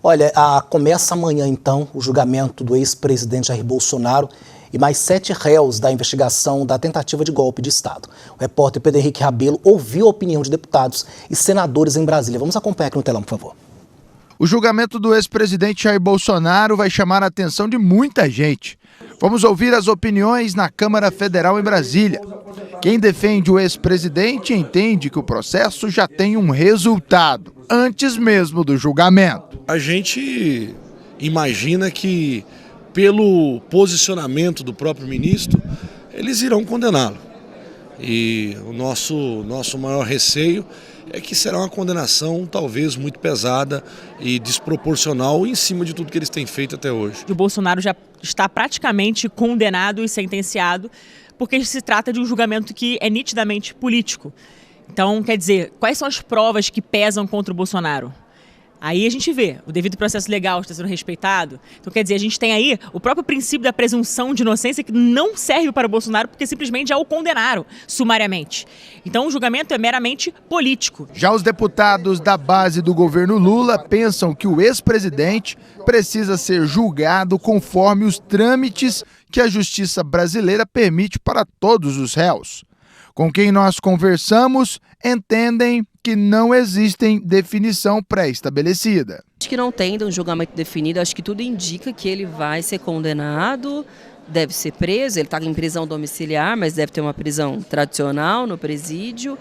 Olha, começa amanhã, então, o julgamento do ex-presidente Jair Bolsonaro e mais 7 réus da investigação da tentativa de golpe de Estado. O repórter Pedro Henrique Rabelo ouviu a opinião de deputados e senadores em Brasília. Vamos acompanhar aqui no telão, por favor. O julgamento do ex-presidente Jair Bolsonaro vai chamar a atenção de muita gente. Vamos ouvir as opiniões na Câmara Federal em Brasília. Quem defende o ex-presidente entende que o processo já tem um resultado, antes mesmo do julgamento. A gente imagina que, pelo posicionamento do próprio ministro, eles irão condená-lo. E o nosso maior receio é que será uma condenação talvez muito pesada e desproporcional em cima de tudo que eles têm feito até hoje. O Bolsonaro já está praticamente condenado e sentenciado, porque se trata de um julgamento que é nitidamente político. Então, quer dizer, quais são as provas que pesam contra o Bolsonaro? Aí a gente vê, o devido processo legal está sendo respeitado. Então, quer dizer, a gente tem aí o próprio princípio da presunção de inocência que não serve para o Bolsonaro porque simplesmente já o condenaram sumariamente. Então, o julgamento é meramente político. Já os deputados da base do governo Lula pensam que o ex-presidente precisa ser julgado conforme os trâmites que a justiça brasileira permite para todos os réus. Com quem nós conversamos, entendem que não existem definição pré-estabelecida. Acho que não tem um julgamento definido, acho que tudo indica que ele vai ser condenado, deve ser preso, ele está em prisão domiciliar, mas deve ter uma prisão tradicional no presídio,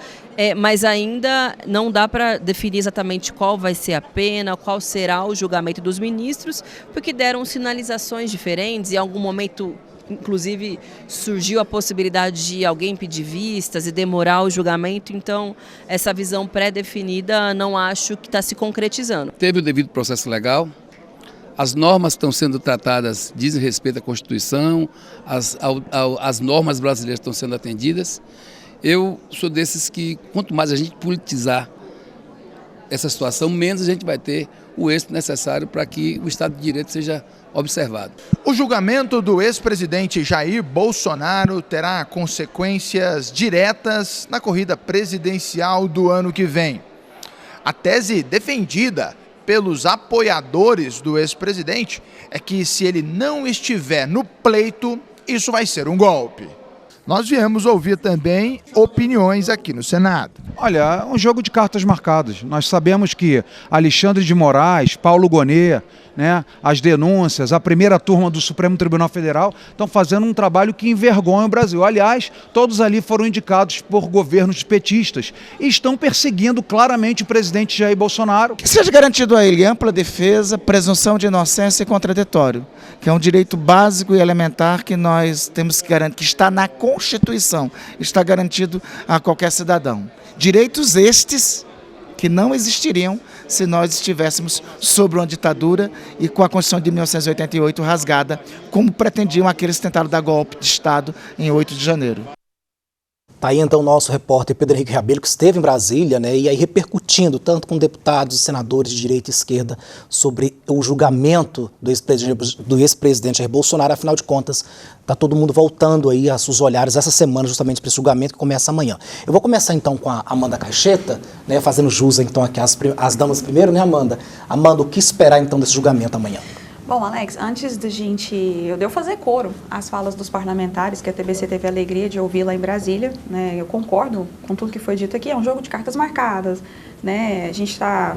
mas ainda não dá para definir exatamente qual vai ser a pena, qual será o julgamento dos ministros, porque deram sinalizações diferentes e em algum momento inclusive surgiu a possibilidade de alguém pedir vistas e demorar o julgamento, então essa visão pré-definida não acho que está se concretizando. Teve o devido processo legal, as normas estão sendo tratadas, dizem respeito à Constituição, as normas brasileiras estão sendo atendidas. Eu sou desses que, quanto mais a gente politizar essa situação, menos a gente vai ter o êxito necessário para que o Estado de Direito seja observado. O julgamento do ex-presidente Jair Bolsonaro terá consequências diretas na corrida presidencial do ano que vem. A tese defendida pelos apoiadores do ex-presidente é que, se ele não estiver no pleito, isso vai ser um golpe. Nós viemos ouvir também opiniões aqui no Senado. Olha, é um jogo de cartas marcadas. Nós sabemos que Alexandre de Moraes, Paulo Gonet, as denúncias, a primeira turma do Supremo Tribunal Federal estão fazendo um trabalho que envergonha o Brasil. Aliás, todos ali foram indicados por governos petistas e estão perseguindo claramente o presidente Jair Bolsonaro. Que seja garantido a ele ampla defesa, presunção de inocência e contraditório, que é um direito básico e elementar que nós temos que garantir, que está na Constituição, está garantido a qualquer cidadão. Direitos estes que não existiriam se nós estivéssemos sob uma ditadura e com a Constituição de 1988 rasgada, como pretendiam aqueles que tentaram dar golpe de Estado em 8 de janeiro. Tá aí então o nosso repórter Pedro Henrique Rabelo, que esteve em Brasília, e aí repercutindo tanto com deputados e senadores de direita e esquerda sobre o julgamento do ex-presidente Jair Bolsonaro. Afinal de contas, tá todo mundo voltando aí a seus olhares essa semana justamente para esse julgamento que começa amanhã. Eu vou começar então com a Amanda Caixeta, fazendo jus então aqui às damas primeiro, Amanda? Amanda, o que esperar então desse julgamento amanhã? Bom, Alex, antes da eu devo fazer coro às falas dos parlamentares, que a TBC teve a alegria de ouvir lá em Brasília, eu concordo com tudo que foi dito aqui, é um jogo de cartas marcadas, a gente está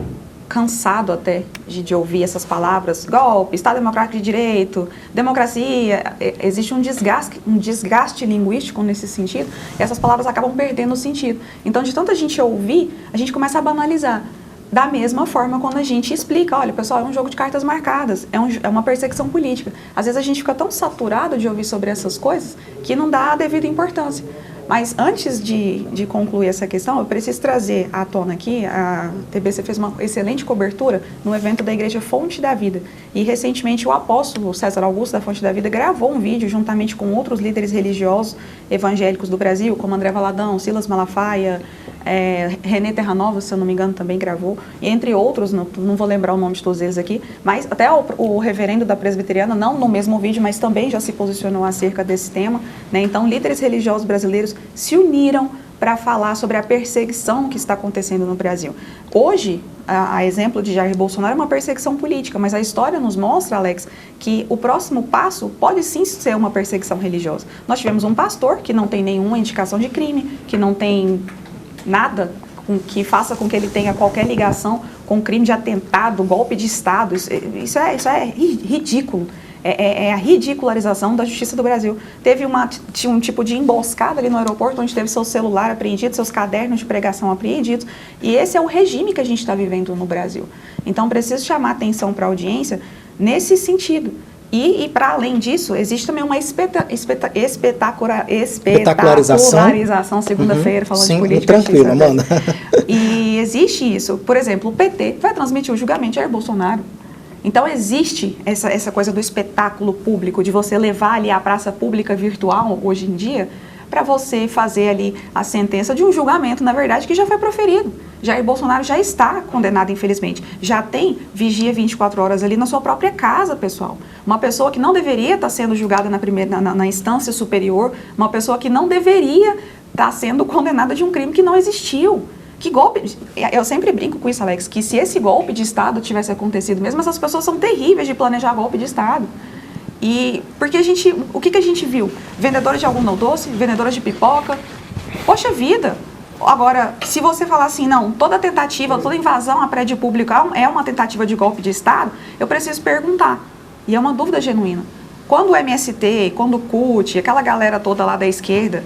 cansado até de ouvir essas palavras, golpe, Estado Democrático de Direito, democracia, existe um desgaste linguístico nesse sentido, e essas palavras acabam perdendo o sentido. Então, de tanta gente ouvir, a gente começa a banalizar. Da mesma forma, quando a gente explica, olha, pessoal, é um jogo de cartas marcadas, é uma perseguição política. Às vezes a gente fica tão saturado de ouvir sobre essas coisas que não dá a devida importância. Mas antes de concluir essa questão, eu preciso trazer à tona aqui, a TBC fez uma excelente cobertura no evento da Igreja Fonte da Vida. E recentemente o apóstolo César Augusto da Fonte da Vida gravou um vídeo juntamente com outros líderes religiosos evangélicos do Brasil, como André Valadão, Silas Malafaia, René Terranova, se eu não me engano, também gravou, e entre outros, não vou lembrar o nome de todos eles aqui, mas até o reverendo da Presbiteriana, não no mesmo vídeo, mas também já se posicionou acerca desse tema, Então, líderes religiosos brasileiros se uniram para falar sobre a perseguição que está acontecendo no Brasil. Hoje, a exemplo de Jair Bolsonaro, é uma perseguição política, mas a história nos mostra, Alex, que o próximo passo pode sim ser uma perseguição religiosa. Nós tivemos um pastor que não tem nenhuma indicação de crime, que não tem nada que faça com que ele tenha qualquer ligação com crime de atentado, golpe de Estado. Isso é ridículo. É a ridicularização da justiça do Brasil. Tinha um tipo de emboscada ali no aeroporto, onde teve seu celular apreendido, seus cadernos de pregação apreendidos, e esse é o regime que a gente está vivendo no Brasil. Então, preciso chamar atenção para a audiência nesse sentido. E para além disso, existe também uma espetacularização, segunda-feira, falando de política. Tranquilo, Amanda. E existe isso. Por exemplo, o PT vai transmitir o julgamento de Jair Bolsonaro. Então, existe essa coisa do espetáculo público, de você levar ali a praça pública virtual, hoje em dia, para você fazer ali a sentença de um julgamento, na verdade, que já foi proferido. Jair Bolsonaro já está condenado, infelizmente. Já tem vigia 24 horas ali na sua própria casa, pessoal. Uma pessoa que não deveria estar sendo julgada na instância superior, uma pessoa que não deveria estar sendo condenada de um crime que não existiu. Que golpe... Eu sempre brinco com isso, Alex, que se esse golpe de Estado tivesse acontecido mesmo, essas pessoas são terríveis de planejar golpe de Estado. E porque o que a gente viu? Vendedoras de algodão doce, vendedoras de pipoca. Poxa vida! Agora, se você falar assim, não, toda tentativa, toda invasão a prédio público é uma tentativa de golpe de Estado, eu preciso perguntar. E é uma dúvida genuína. Quando o MST, quando o CUT, aquela galera toda lá da esquerda,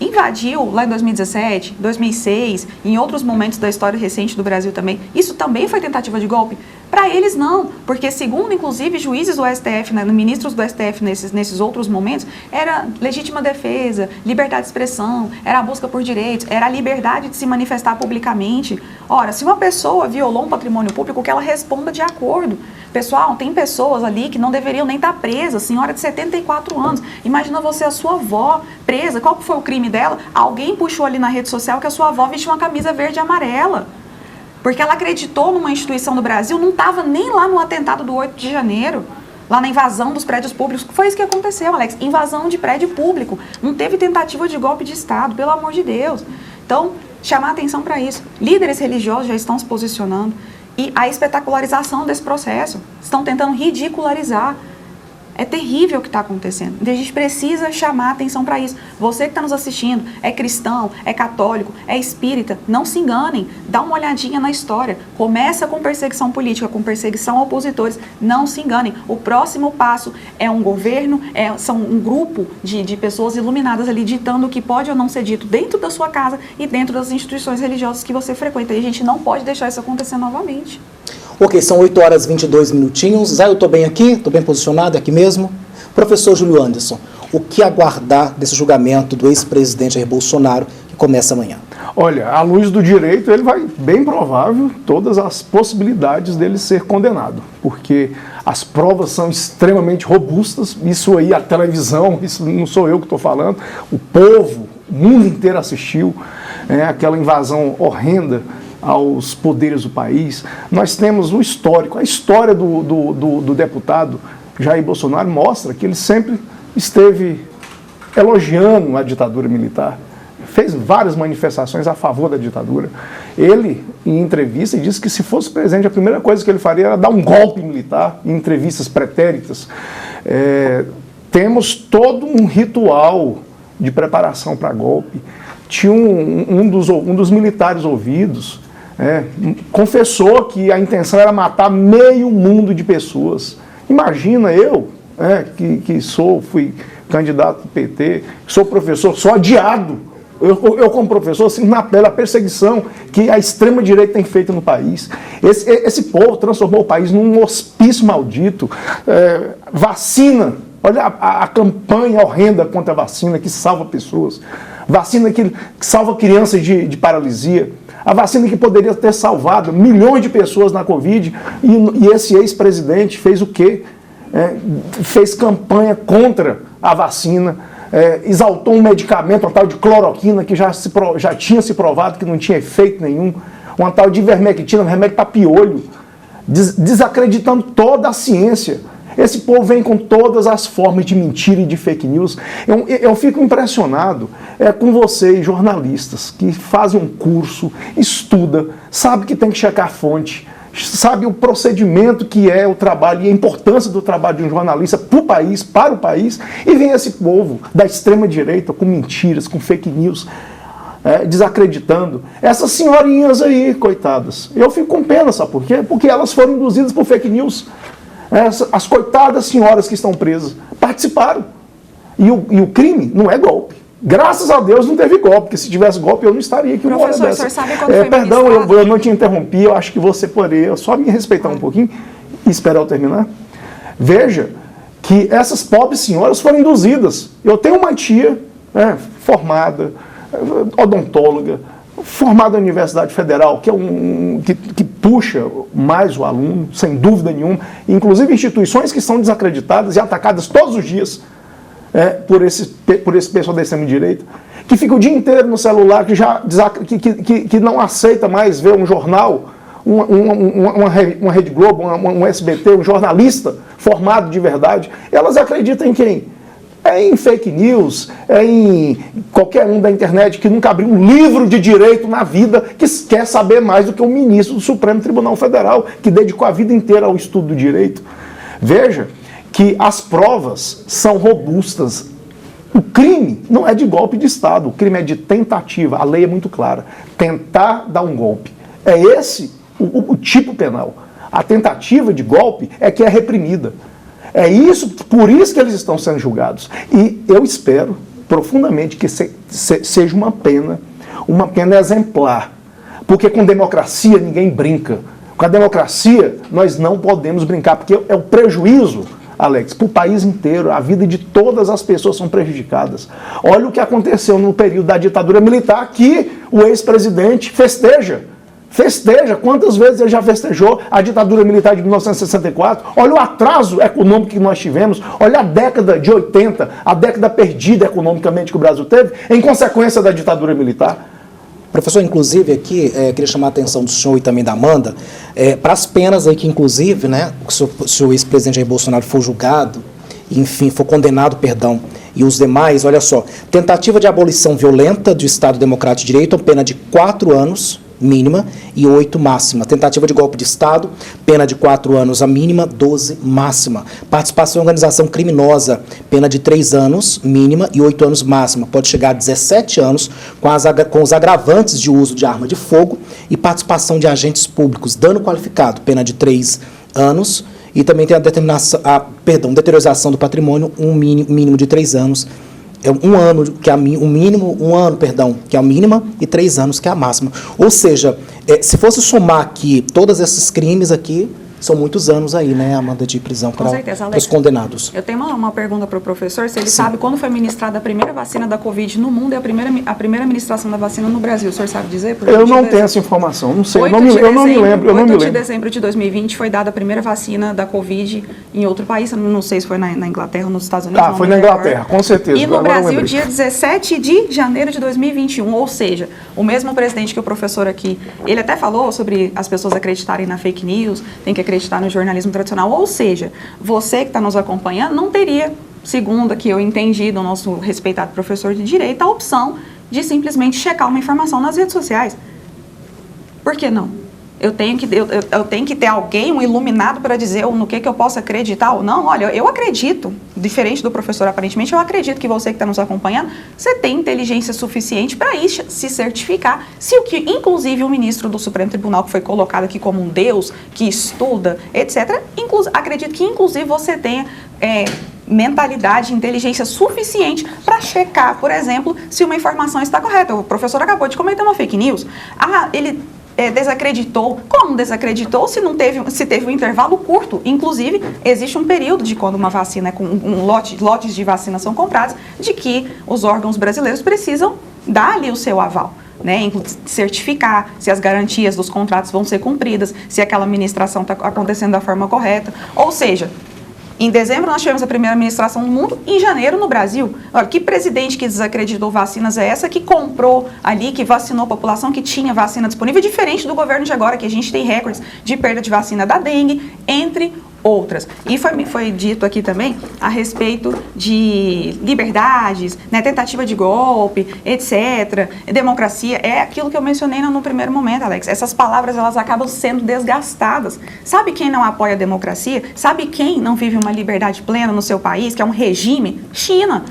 invadiu lá em 2017, 2006, em outros momentos da história recente do Brasil também, isso também foi tentativa de golpe? Para eles não, porque segundo inclusive juízes do STF, ministros do STF nesses outros momentos, era legítima defesa, liberdade de expressão, era a busca por direitos, era a liberdade de se manifestar publicamente. Ora, se uma pessoa violou um patrimônio público, que ela responda de acordo. Pessoal, tem pessoas ali que não deveriam nem estar presas, senhora de 74 anos. Imagina você, a sua avó presa, qual foi o crime dela? Alguém puxou ali na rede social que a sua avó vestiu uma camisa verde e amarela. Porque ela acreditou numa instituição do Brasil, não estava nem lá no atentado do 8 de janeiro, lá na invasão dos prédios públicos. Foi isso que aconteceu, Alex, invasão de prédio público. Não teve tentativa de golpe de Estado, pelo amor de Deus. Então, chamar atenção para isso. Líderes religiosos já estão se posicionando. E a espetacularização desse processo. Estão tentando ridicularizar. É terrível o que está acontecendo. Então, a gente precisa chamar atenção para isso. Você que está nos assistindo, é cristão, é católico, é espírita, não se enganem. Dá uma olhadinha na história. Começa com perseguição política, com perseguição a opositores. Não se enganem. O próximo passo é um governo, são um grupo de pessoas iluminadas ali ditando o que pode ou não ser dito dentro da sua casa e dentro das instituições religiosas que você frequenta. E a gente não pode deixar isso acontecer novamente. Ok, são 8 horas e 22 minutinhos. Zé, eu estou bem aqui? Estou bem posicionado aqui mesmo? Professor Júlio Anderson, o que aguardar desse julgamento do ex-presidente Jair Bolsonaro, que começa amanhã? Olha, à luz do direito, ele vai, bem provável, todas as possibilidades dele ser condenado, porque as provas são extremamente robustas. Isso aí, a televisão, isso não sou eu que estou falando, o povo, o mundo inteiro assistiu, aquela invasão horrenda aos poderes do país. Nós temos o histórico, a história do deputado Jair Bolsonaro mostra que ele sempre esteve elogiando a ditadura militar, fez várias manifestações a favor da ditadura. Ele, em entrevista, disse que se fosse presidente, a primeira coisa que ele faria era dar um golpe militar, em entrevistas pretéritas. Temos todo um ritual de preparação para golpe. Tinha um dos militares ouvidos, confessou que a intenção era matar meio mundo de pessoas. Imagina eu, fui candidato do PT, sou professor, sou adiado. Eu como professor, sinto na pele a perseguição que a extrema-direita tem feito no país. Esse povo transformou o país num hospício maldito. Vacina, olha a campanha horrenda contra a vacina que salva pessoas. Vacina que salva crianças de paralisia. A vacina que poderia ter salvado milhões de pessoas na Covid. E esse ex-presidente fez o quê? Fez campanha contra a vacina. Exaltou um medicamento, uma tal de cloroquina, que já tinha se provado que não tinha efeito nenhum. Uma tal de ivermectina, um remédio para piolho. Desacreditando toda a ciência. Esse povo vem com todas as formas de mentira e de fake news. Eu fico impressionado com vocês, jornalistas, que fazem um curso, estudam, sabe que tem que checar a fonte, sabe o procedimento que é o trabalho e a importância do trabalho de um jornalista para o país, e vem esse povo da extrema-direita com mentiras, com fake news, desacreditando. Essas senhorinhas aí, coitadas, eu fico com pena, sabe por quê? Porque elas foram induzidas por fake news. As coitadas senhoras que estão presas participaram. E o crime não é golpe. Graças a Deus não teve golpe, porque se tivesse golpe eu não estaria aqui uma hora dessa. Professor, o senhor sabe quando foi perdão, eu não te interrompi, eu acho que você poderia só me respeitar um pouquinho e esperar eu terminar. Veja que essas pobres senhoras foram induzidas. Eu tenho uma tia formada, odontóloga, formada na Universidade Federal, que é que puxa mais o aluno, sem dúvida nenhuma, inclusive instituições que são desacreditadas e atacadas todos os dias por esse pessoal da extrema-direita, que fica o dia inteiro no celular, que não aceita mais ver um jornal, uma Rede Globo, um SBT, um jornalista formado de verdade. Elas acreditam em quem? Em fake news, em qualquer um da internet que nunca abriu um livro de direito na vida, que quer saber mais do que o ministro do Supremo Tribunal Federal, que dedicou a vida inteira ao estudo do direito. Veja que as provas são robustas. O crime não é de golpe de Estado, o crime é de tentativa. A lei é muito clara. Tentar dar um golpe. É esse o tipo penal. A tentativa de golpe é que é reprimida. Por isso que eles estão sendo julgados. E eu espero profundamente que seja uma pena exemplar. Porque com democracia ninguém brinca. Com a democracia nós não podemos brincar, porque é o prejuízo, Alex, para o país inteiro. A vida de todas as pessoas são prejudicadas. Olha o que aconteceu no período da ditadura militar, que o ex-presidente festeja. Quantas vezes ele já festejou a ditadura militar de 1964? Olha o atraso econômico que nós tivemos, olha a década de 80, a década perdida economicamente que o Brasil teve, em consequência da ditadura militar. Professor, inclusive aqui, queria chamar a atenção do senhor e também da Amanda, para as penas aí que, inclusive, né, se o ex-presidente Jair Bolsonaro for julgado, enfim, for condenado, perdão, e os demais, olha só, tentativa de abolição violenta do Estado Democrático de Direito, pena de 4 anos, mínima, e 8 máxima. Tentativa de golpe de Estado, pena de 4 anos a mínima, 12 máxima. Participação em organização criminosa, pena de 3 anos mínima e 8 anos máxima. Pode chegar a 17 anos com os agravantes de uso de arma de fogo e participação de agentes públicos. Dano qualificado, pena de 3 anos. E também tem a deteriorização do patrimônio, um mínimo de 3 anos. Um ano, que é que é a mínima, e 3 anos, que é a máxima. Ou seja, se fosse somar aqui todos esses crimes aqui, são muitos anos aí, né, Amanda, de prisão para os condenados. Eu tenho uma pergunta para o professor, se ele sabe quando foi ministrada a primeira vacina da Covid no mundo e a primeira ministração da vacina no Brasil. O senhor sabe dizer? Eu não tenho essa informação, não sei, eu não me lembro. 8 de dezembro de 2020 foi dada a primeira vacina da Covid em outro país, não sei se foi na Inglaterra ou nos Estados Unidos. Foi na Inglaterra, com certeza. E no Brasil, dia 17 de janeiro de 2021, ou seja, o mesmo presidente que o professor aqui, ele até falou sobre as pessoas acreditarem na fake news, tem que acreditar no jornalismo tradicional, ou seja, você que está nos acompanhando não teria, segundo que eu entendi do nosso respeitado professor de direito, a opção de simplesmente checar uma informação nas redes sociais. Por que não? Eu tenho que ter alguém, um iluminado, para dizer no que eu posso acreditar ou não. Olha, eu acredito, diferente do professor aparentemente, eu acredito que você que está nos acompanhando, você tem inteligência suficiente para ir se certificar. Se o que, inclusive, o ministro do Supremo Tribunal, que foi colocado aqui como um deus, que estuda, etc., acredito que, inclusive, você tenha mentalidade, inteligência suficiente para checar, por exemplo, se uma informação está correta. O professor acabou de comentar uma fake news. Ele desacreditou. Como desacreditou se teve um intervalo curto? Inclusive, existe um período de quando uma vacina, lotes de vacina são comprados, de que os órgãos brasileiros precisam dar ali o seu aval, né? Certificar se as garantias dos contratos vão ser cumpridas, se aquela administração está acontecendo da forma correta. Ou seja, em dezembro nós tivemos a primeira administração no mundo, em janeiro no Brasil. Olha, que presidente que desacreditou vacinas é essa, que comprou ali, que vacinou a população, que tinha vacina disponível, diferente do governo de agora, que a gente tem recordes de perda de vacina da dengue, entre outras. E foi dito aqui também a respeito de liberdades, né, tentativa de golpe, etc., democracia. É aquilo que eu mencionei no primeiro momento, Alex. Essas palavras, elas acabam sendo desgastadas. Sabe quem não apoia a democracia? Sabe quem não vive uma liberdade plena no seu país, que é um regime? China.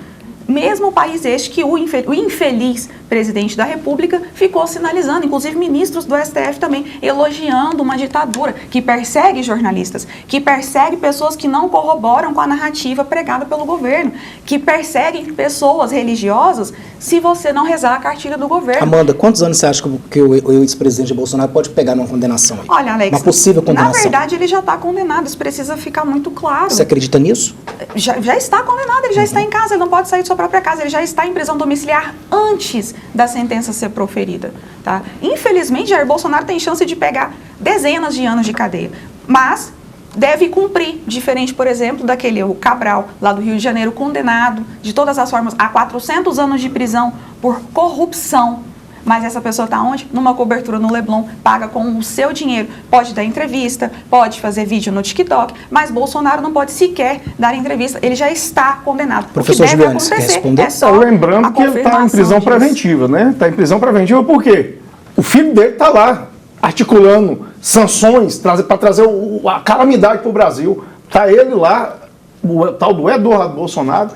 Mesmo país este que o infeliz presidente da República ficou sinalizando, inclusive ministros do STF também, elogiando uma ditadura que persegue jornalistas, que persegue pessoas que não corroboram com a narrativa pregada pelo governo, que persegue pessoas religiosas se você não rezar a cartilha do governo. Amanda, quantos anos você acha que o ex-presidente Bolsonaro pode pegar numa condenação aí? Olha, Alex, uma possível condenação. Na verdade ele já está condenado, isso precisa ficar muito claro. Você acredita nisso? Já está condenado, ele já está em casa, ele não pode sair de sua própria casa, ele já está em prisão domiciliar antes da sentença ser proferida. Tá? Infelizmente, Jair Bolsonaro tem chance de pegar dezenas de anos de cadeia, mas deve cumprir, diferente, por exemplo, o Cabral, lá do Rio de Janeiro, condenado de todas as formas a 400 anos de prisão por corrupção. Mas essa pessoa está onde? Numa cobertura no Leblon, paga com o seu dinheiro. Pode dar entrevista, pode fazer vídeo no TikTok, mas Bolsonaro não pode sequer dar entrevista. Ele já está condenado. Professor Juliane, você quer responder? É só lembrando que ele está em prisão preventiva, né? Está em prisão preventiva por quê? O filho dele está lá, articulando sanções para trazer a calamidade para o Brasil. Está ele lá, o tal do Eduardo Bolsonaro,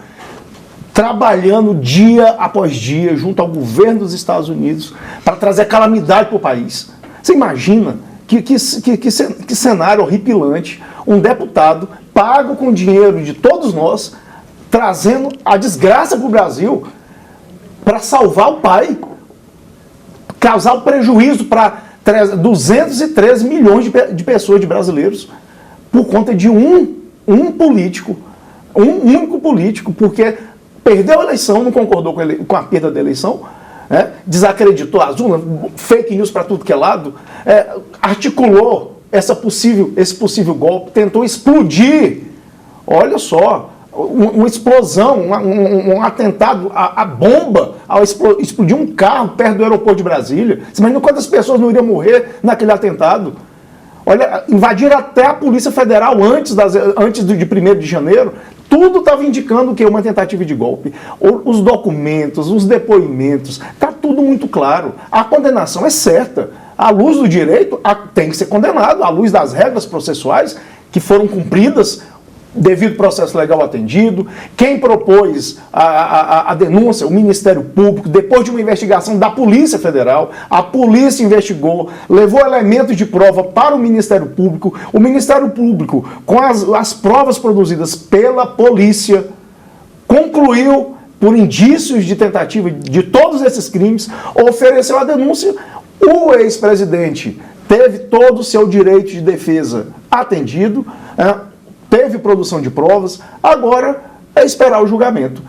trabalhando dia após dia junto ao governo dos Estados Unidos para trazer calamidade para o país. Você imagina que cenário horripilante, um deputado pago com dinheiro de todos nós, trazendo a desgraça para o Brasil para salvar o pai, causar o prejuízo para 213 milhões de pessoas, de brasileiros, por conta de um político, um único político, porque perdeu a eleição, não concordou com a perda da eleição, desacreditou as urnas, fake news para tudo que é lado, articulou esse possível golpe, tentou explodir, olha só, uma explosão, um atentado, a bomba, ao explodir um carro perto do aeroporto de Brasília. Você imagina quantas pessoas não iriam morrer naquele atentado? Olha, invadiram até a Polícia Federal antes de 1º de janeiro. Tudo estava indicando que é uma tentativa de golpe. Os documentos, os depoimentos, está tudo muito claro. A condenação é certa. À luz do direito, tem que ser condenado. À luz das regras processuais que foram cumpridas, devido processo legal atendido. Quem propôs a denúncia, o Ministério Público, depois de uma investigação da Polícia Federal, a polícia investigou, levou elementos de prova para o Ministério Público com as provas produzidas pela polícia, concluiu, por indícios de tentativa de todos esses crimes, ofereceu a denúncia. O ex-presidente teve todo o seu direito de defesa atendido, teve produção de provas, agora é esperar o julgamento.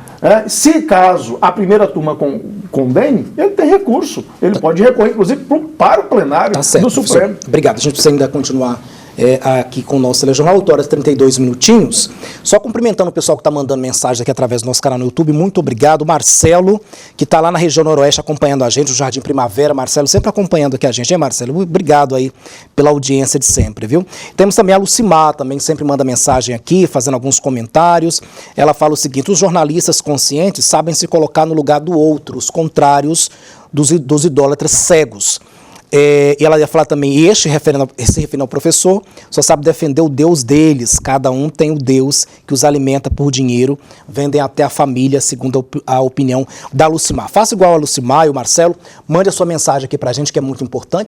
Se caso a primeira turma condene, ele tem recurso. Ele pode recorrer, inclusive, para o plenário do Supremo. Professor. Obrigado. A gente precisa ainda continuar aqui com o nosso telejornal, 8 horas e 32 minutinhos. Só cumprimentando o pessoal que está mandando mensagem aqui através do nosso canal no YouTube. Muito obrigado. Marcelo, que está lá na região noroeste acompanhando a gente, o Jardim Primavera. Marcelo sempre acompanhando aqui a gente, hein, Marcelo? Obrigado aí pela audiência de sempre, viu? Temos também a Lucimar, também sempre manda mensagem aqui, fazendo alguns comentários. Ela fala o seguinte: os jornalistas conscientes sabem se colocar no lugar do outro, os contrários dos idólatras cegos. E ela ia falar também, se referindo ao professor, só sabe defender o Deus deles. Cada um tem o Deus que os alimenta por dinheiro, vendem até a família, segundo a opinião da Lucimar. Faça igual a Lucimar e o Marcelo, mande a sua mensagem aqui pra gente, que é muito importante.